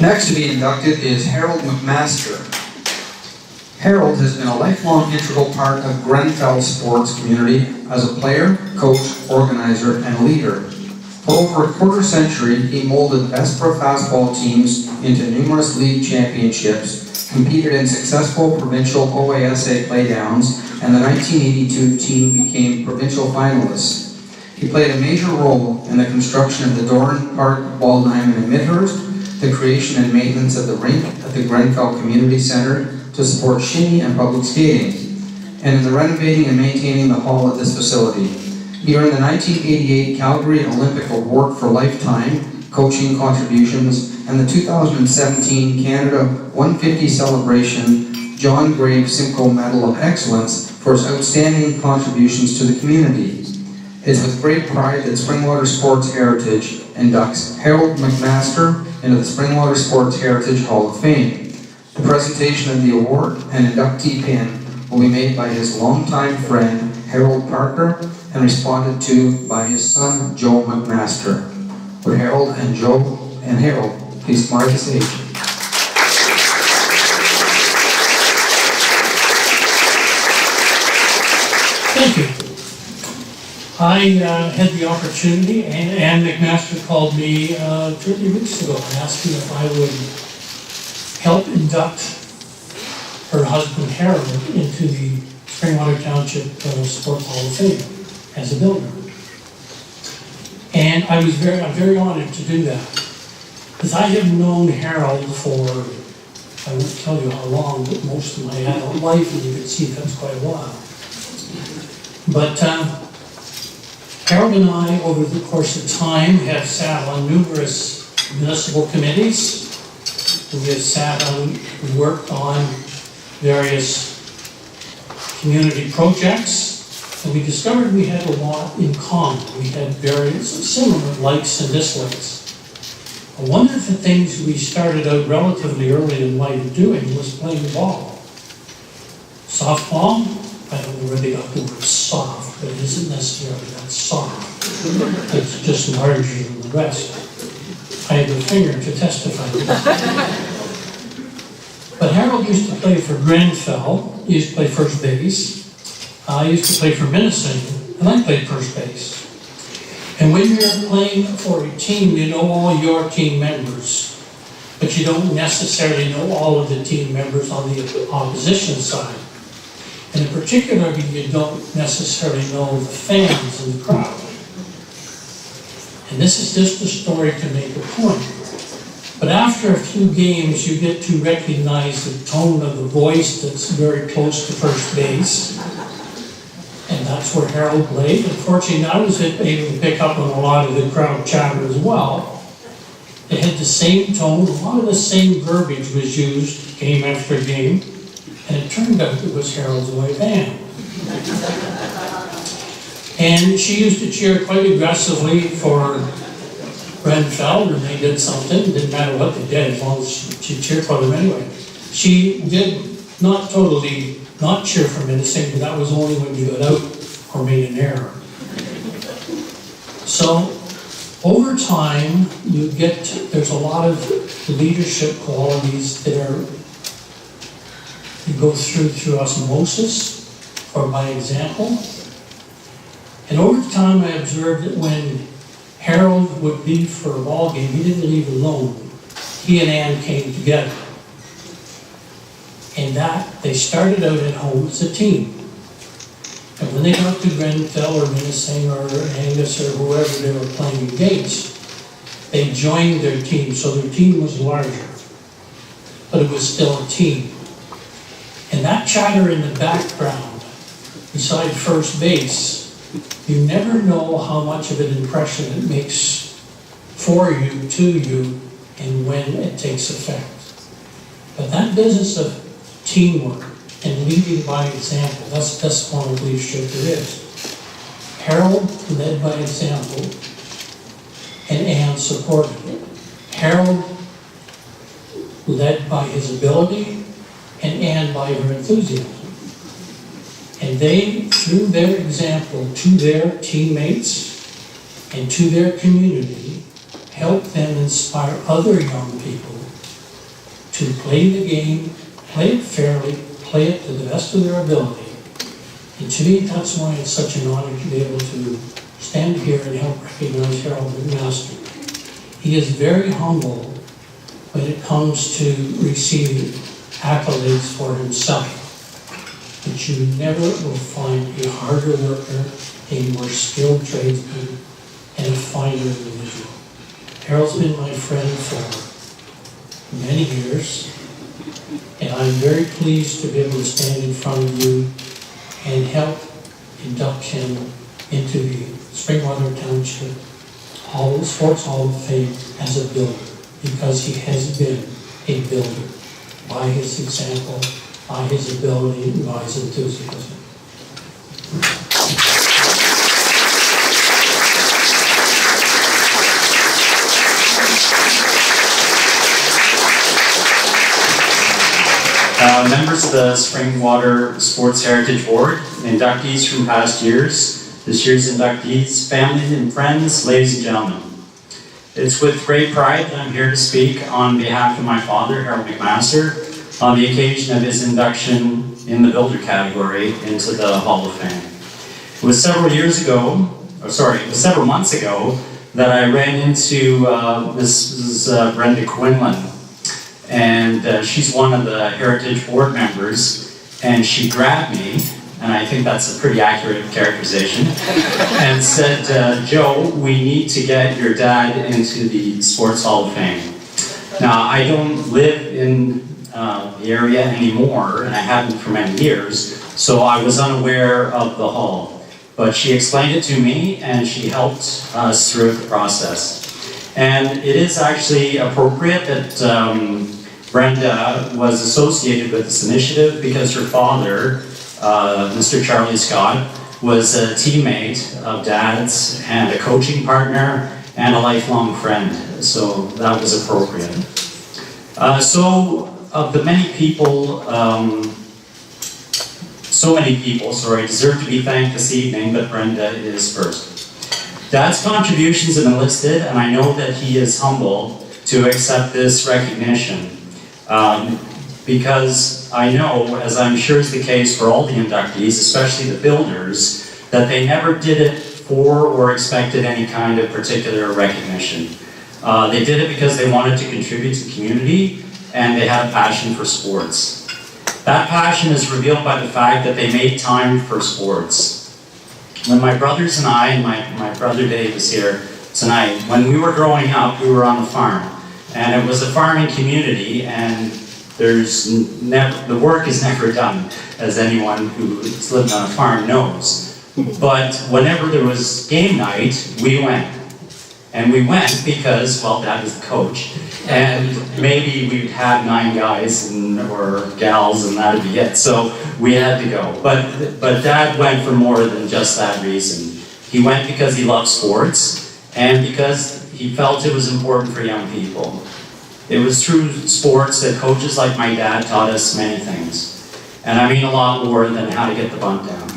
Next to be inducted is Harold McMaster. Harold has been a lifelong integral part of Grenfell sports community as a player, coach, organizer, and leader. For over a quarter century, he molded best pro fastball teams into numerous league championships, competed in successful provincial OASA playdowns, and the 1982 team became provincial finalists. He played a major role in the construction of the Doran Park Ball Diamond in Midhurst, the creation and maintenance of the rink at the Grenfell Community Centre to support shinny and public skating, and in the renovating and maintaining the hall at this facility. He earned the 1988 Calgary Olympic Award for Lifetime Coaching Contributions and the 2017 Canada 150 Celebration John Graves Simcoe Medal of Excellence for his outstanding contributions to the community. It is with great pride that Springwater Sports Heritage inducts Harold McMaster into the Springwater Sports Heritage Hall of Fame. The presentation of the award and inductee pin will be made by his longtime friend Harold Parker and responded to by his son Joe McMaster. Would Harold and Joe and Harold please come to the stage? Thank you. I had the opportunity, and Ann McMaster called me 30 weeks ago and asked me if I would help induct her husband Harold into the Springwater Township Sports Hall of Fame as a builder. And I'm very honored to do that. Because I have known Harold for, I won't tell you how long, but most of my adult life, and you can see that's quite a while. But Harold and I, over the course of time, have sat on numerous municipal committees. We have sat on, worked on various community projects, and we discovered we had a lot in common. We had various similar likes and dislikes. One of the things we started out relatively early in life doing was playing ball. Softball, I don't know where they got the word soft, but it isn't necessarily that soft. It's just larger than the rest. I have a finger to testify to that. But Harold used to play for Grenfell. He used to play first base. I used to play for Minnesota, and I played first base. And when you're playing for a team, you know all your team members, but you don't necessarily know all of the team members on the opposition side. And in particular, you don't necessarily know the fans in the crowd. And this is just a story to make a point. But after a few games, you get to recognize the tone of the voice that's very close to first base. And that's where Harold played. Unfortunately, I was able to pick up on a lot of the crowd chatter as well. They had the same tone, a lot of the same verbiage was used game after game. And it turned out it was Harold's wife, Ann. And she used to cheer quite aggressively for Grenfell when they did something. It didn't matter what they did, as long as she cheered for them anyway. She did not totally not cheer for Minnesota, but that was only when you got out or made an error. So, over time, there's a lot of leadership qualities that you go through osmosis or by example. And over time, I observed that when Harold would leave for a ball game, he didn't leave alone. He and Ann came together. And that, they started out at home as a team. And when they got to Grenfell or Minnesota or Angus or whoever they were playing against, they joined their team, so their team was larger. But it was still a team. And that chatter in the background, beside first base, you never know how much of an impression it makes for you, to you, and when it takes effect. But that business of teamwork and leading by example, that's the best form of leadership there is. Harold led by example, and Ann supported it. Harold led by his ability, and Ann by her enthusiasm. And they, through their example to their teammates and to their community, help them inspire other young people to play the game, play it fairly, play it to the best of their ability. And to me, that's why it's such an honor to be able to stand here and help recognize Harold McMaster. He is very humble when it comes to receiving accolades for himself. But you never will find a harder worker, a more skilled tradesman, and a finer individual. Harold's been my friend for many years, and I'm very pleased to be able to stand in front of you and help induct him into the Springwater Township Sports Hall of Fame as a builder, because he has been a builder by his example, by his ability, and by his enthusiasm. Members of the Springwater Sports Heritage Board, inductees from past years, this year's inductees, family and friends, ladies and gentlemen. It's with great pride that I'm here to speak on behalf of my father, Harold McMaster, on the occasion of his induction in the builder category into the Hall of Fame. It was several months ago that I ran into Mrs. Brenda Quinlan. And she's one of the Heritage Board members, and she grabbed me, and I think that's a pretty accurate characterization, and said, Joe, we need to get your dad into the Sports Hall of Fame. Now, I don't live in the area anymore, and I haven't for many years, so I was unaware of the hall. But she explained it to me, and she helped us through the process. And it is actually appropriate that Brenda was associated with this initiative because her father, Mr. Charlie Scott, was a teammate of Dad's and a coaching partner and a lifelong friend. So that was appropriate. So of the many people, deserve to be thanked this evening, but Brenda is first. Dad's contributions have been listed, and I know that he is humble to accept this recognition. Because I know, as I'm sure is the case for all the inductees, especially the builders, that they never did it for or expected any kind of particular recognition. They did it because they wanted to contribute to the community, and they had a passion for sports. That passion is revealed by the fact that they made time for sports. When my brothers and I, and my brother Dave is here tonight, when we were growing up, we were on the farm. And it was a farming community, and the work is never done, as anyone who's lived on a farm knows. But whenever there was game night, we went. And we went because, well, Dad was the coach, and maybe we'd have 9 guys or gals, and that'd be it. So we had to go. But Dad went for more than just that reason. He went because he loved sports, and because he felt it was important for young people. It was through sports that coaches like my dad taught us many things. And I mean a lot more than how to get the bunt down.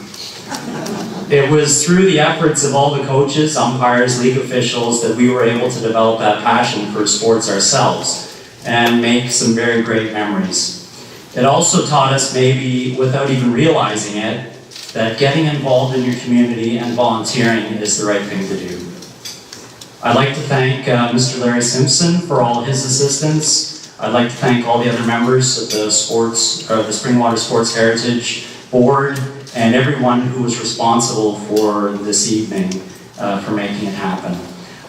It was through the efforts of all the coaches, umpires, league officials that we were able to develop that passion for sports ourselves and make some very great memories. It also taught us, maybe without even realizing it, that getting involved in your community and volunteering is the right thing to do. I'd like to thank Mr. Larry Simpson for all his assistance. I'd like to thank all the other members of the Springwater Sports Heritage Board and everyone who was responsible for this evening for making it happen.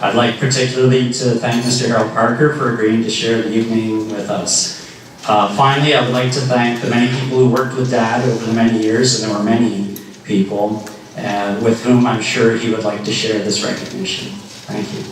I'd like particularly to thank Mr. Harold Parker for agreeing to share the evening with us. Finally, I would like to thank the many people who worked with Dad over the many years, and there were many people with whom I'm sure he would like to share this recognition. Thank you.